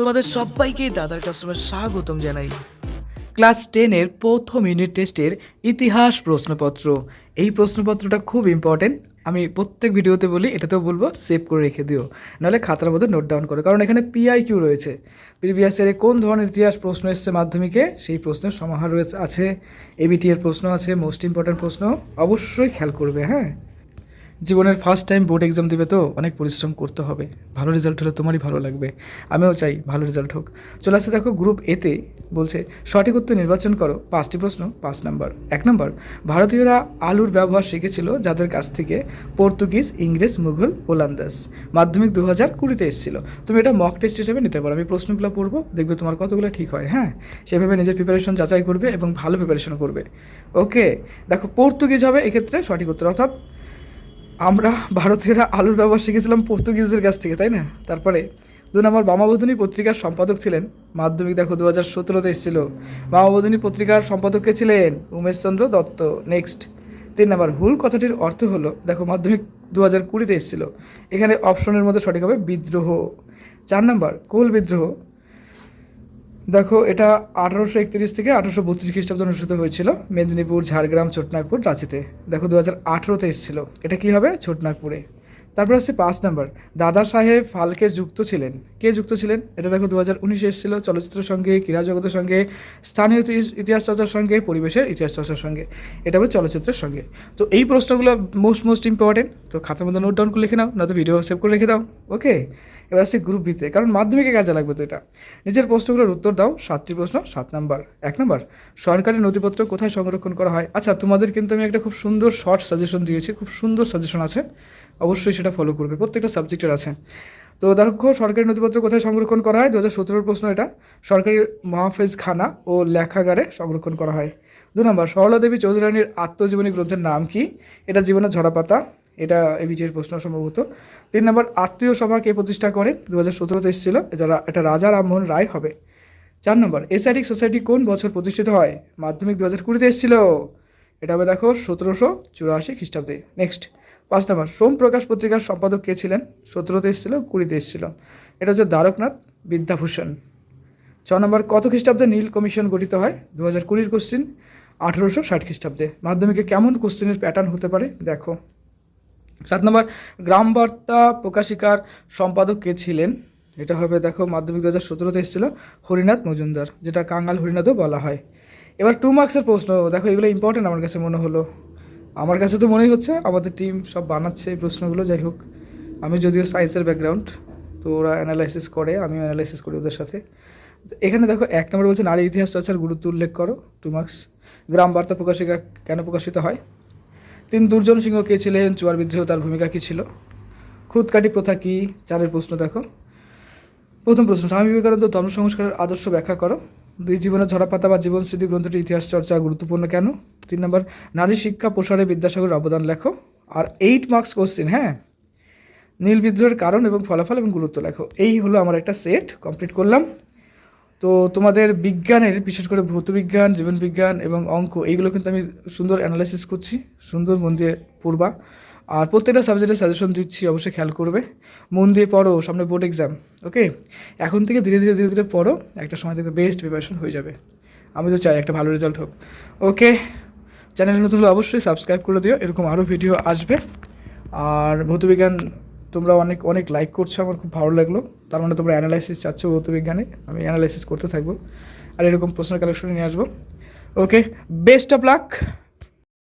তোমাদের সবাইকে দাদার কাস্টমার স্বাগতম জানাই। ক্লাস 10-এর প্রথম ইউনিট টেস্টের ইতিহাস প্রশ্নপত্র। এই প্রশ্নপত্রটা খুব ইম্পর্টেন্ট। আমি প্রত্যেক ভিডিওতে বলি, এটাতেও বলবো সেভ করে রেখে দিও, নাহলে খাতার মধ্যে নোট ডাউন করো, কারণ এখানে পিআইকিউ রয়েছে। প্রিভিয়াস ইয়ারে কোন ধরনের ইতিহাস প্রশ্ন এসছে মাধ্যমিকে, সেই প্রশ্নের সমাহার রয়েছে আছে। এবিটি এর প্রশ্ন আছে, মোস্ট ইম্পর্টেন্ট প্রশ্ন, অবশ্যই খেয়াল করবে। হ্যাঁ, জীবনের ফার্স্ট টাইম বোর্ড এক্সাম দেবে তো অনেক পরিশ্রম করতে হবে। ভালো রেজাল্ট হলে তোমারই ভালো লাগবে, আমিও চাই ভালো রেজাল্ট হোক। চলে আসছে দেখো গ্রুপ এতে বলছে সঠিক উত্তর নির্বাচন করো। 5টি প্রশ্ন, 5 নাম্বার। 1 নম্বর, ভারতীয়রা আলুর ব্যবহার শিখেছিল যাদের কাছ থেকে? পর্তুগিজ, ইংরেজ, মুঘল, ওলান্দাজ। মাধ্যমিক 2020-তে এসেছিল। তুমি এটা মক টেস্ট হিসেবে নিতে পারো। আমি প্রশ্নগুলো পড়বো, দেখবে তোমার কতগুলো ঠিক হয়। হ্যাঁ, সেভাবে নিজের প্রিপারেশন যাচাই করবে এবং ভালো প্রিপারেশন করবে। ওকে, দেখো পর্তুগিজ হবে এক্ষেত্রে সঠিক উত্তর, অর্থাৎ আমরা ভারতীয়রা আলুর ব্যবহার শিখেছিলাম পর্তুগিজদের কাছ থেকে, তাই না? তারপরে 2 নম্বর, বামাবোধিনী পত্রিকার সম্পাদক ছিলেন? মাধ্যমিক দেখো 2017-তে এসেছিল। বামাবোধিনী পত্রিকার সম্পাদক কে ছিলেন? উমেশচন্দ্র দত্ত। নেক্সট 3 নম্বর, হুল কথাটির অর্থ হলো? দেখো মাধ্যমিক 2020-তে এসেছিল। এখানে অপশনের মধ্যে সঠিক হবে বিদ্রোহ। 4 নম্বর, কোল বিদ্রোহ। দেখো এটা 1831 থেকে 1832 খ্রিস্টাব্দে অনুষ্ঠিত হয়েছিল মেদিনীপুর, ঝাড়গ্রাম, ছোটনাগপুর, রাঁচিতে। দেখো 2018-তে এসেছিল। এটা কি হবে? ছোটনাগপুরে। তারপর আসছে 5 নম্বর, দাদা সাহেব ফালকে যুক্ত ছিলেন? কে যুক্ত ছিলেন? এটা দেখো 2019-এ এসেছিল। চলচ্চিত্রের সঙ্গে, ক্রীড়া জগতের সঙ্গে, স্থানীয় ইতিহাস চর্চার সঙ্গে, পরিবেশের ইতিহাস চর্চার সঙ্গে। এটা হবে চলচ্চিত্রের সঙ্গে। তো এই প্রশ্নগুলো মোস্ট ইম্পর্টেন্ট। তো খাতার মধ্যে নোট ডাউন করে লিখে নাও, নয়তো ভিডিও সেভ করে রেখে দাও। ওকে, এবার আসছে গ্রুপ বিতে, কারণ মাধ্যমিকে কাজে লাগবে। তো এটা নিজের প্রশ্নগুলোর উত্তর দাও। 7টি প্রশ্ন, 7 নাম্বার। 1 নম্বর, সরকারি নথিপত্র কোথায় সংরক্ষণ করা হয়? আচ্ছা, তোমাদের কিন্তু আমি একটা খুব সুন্দর শর্ট সাজেশন দিয়েছি, খুব সুন্দর সাজেশন আছে, অবশ্যই সেটা ফলো করবে, প্রত্যেকটা সাবজেক্টের আছে। তো দেখো সরকারি নথিপত্র কোথায় সংরক্ষণ করা হয়? 2017-এর প্রশ্ন এটা। সরকারি মাহফেজখানা ও লেখাগারে সংরক্ষণ করা হয়। 2 নম্বর, সরলা দেবী চৌধুরী রানীর আত্মজীবনী গ্রন্থের নাম কি? এটা জীবনের ঝরাপাতা। এটা এবিটির প্রশ্ন সম্ভবত। 3 নম্বর, আত্মীয় সভা কে প্রতিষ্ঠা করেন? 2017-তে এসেছিল। এটা রাজা রামমোহন রায় হবে। 4 নম্বর, এসআইটিক সোসাইটি কোন বছর প্রতিষ্ঠিত হয়? মাধ্যমিক 2020-তে এসেছিল। এটা হবে দেখো 1784 খ্রিস্টাব্দে। নেক্সট 5 নম্বর, সোম প্রকাশ পত্রিকার সম্পাদক কে ছিলেন? 17-তে এসেছিল, 20-তে এসেছিল। এটা হচ্ছে দ্বারকনাথ বিদ্যাভূষণ। 6 নম্বর, কত খ্রিস্টাব্দে নীল কমিশন গঠিত হয়? 2020-এর কোশ্চিন, 1860 খ্রিস্টাব্দে। মাধ্যমিকে কেমন কোশ্চিনের প্যাটার্ন হতে পারে দেখো। 7 নম্বর, গ্রাম বার্তা প্রকাশিকার সম্পাদক কে ছিলেন? এটা হবে দেখো মাধ্যমিক 2017-তে এসেছিল, হরিনাথ মজুমদার, যেটা কাঙ্গাল হরিনাথও বলা হয়। এবার 2 মার্কসের প্রশ্ন। দেখো এগুলো ইম্পর্টেন্ট আমার কাছে মনে হলো, আমার কাছে তো মনেই হচ্ছে আমাদের টিম সব বানাচ্ছে এই প্রশ্নগুলো। যাই হোক, আমি যদিও সায়েন্সের ব্যাকগ্রাউন্ড, তো ওরা অ্যানালাইসিস করে, আমিও অ্যানালাইসিস করি ওদের সাথে। এখানে দেখো 1 নম্বর বলছে নারী ইতিহাস চর্চার গুরুত্ব উল্লেখ করো। 2 মার্কস। গ্রাম বার্তা প্রকাশিকা কেন প্রকাশিত হয়? 3, দুর্জন সিংহ কে ছিলেন? চুয়ার বিদ্রোহ তার ভূমিকা কী ছিল? খুদকাটি প্রথা কী? 4-এর প্রশ্ন দেখো। প্রথম প্রশ্ন, স্বামী বিবেকানন্দ ধর্ম সংস্কারের আদর্শ ব্যাখ্যা করো। 2, জীবনের ঝরাপাতা বা জীবন স্মৃতি গ্রন্থটি ইতিহাস চর্চা গুরুত্বপূর্ণ কেন? 3 নম্বর, নারী শিক্ষা প্রসারে বিদ্যাসাগরের অবদান লেখো। আর 8 মার্কস কোশ্চেন। হ্যাঁ, নীল বিদ্রোহের কারণ এবং ফলাফল এবং গুরুত্ব লেখো। এই হলো আমার একটা সেট, কমপ্লিট করলাম। তো তোমাদের বিজ্ঞানের, বিশেষ করে ভৌতবিজ্ঞান, জীবনবিজ্ঞান এবং অঙ্ক, এইগুলো কিন্তু আমি সুন্দর অ্যানালাইসিস করছি, সুন্দর মন দিয়ে পড়বা। আর প্রত্যেকটা সাবজেক্টের সাজেশন দিচ্ছি, অবশ্যই খেয়াল করবে, মন দিয়ে পড়ো, সামনে বোর্ড এক্সাম। ওকে, এখন থেকে ধীরে ধীরে পড়ো, একটা সময় থেকে বেস্ট প্রিপারেশন হয়ে যাবে। আমি তো চাই একটা ভালো রেজাল্ট হোক। ওকে, চ্যানেলে নতুন হলে অবশ্যই সাবস্ক্রাইব করে দিও, এরকম আরও ভিডিও আসবে। আর ভৌতবিজ্ঞান তোমরা অনেক লাইক করছো, আমার খুব ভালো লাগলো। তার মানে তোমরা অ্যানালাইসিস চাচ্ছ ভৌতবিজ্ঞানে, আমি অ্যানালাইসিস করতে থাকবো আর এরকম প্রশ্ন কালেকশন নিয়ে আসবো। ওকে, বেস্ট অফ লাক।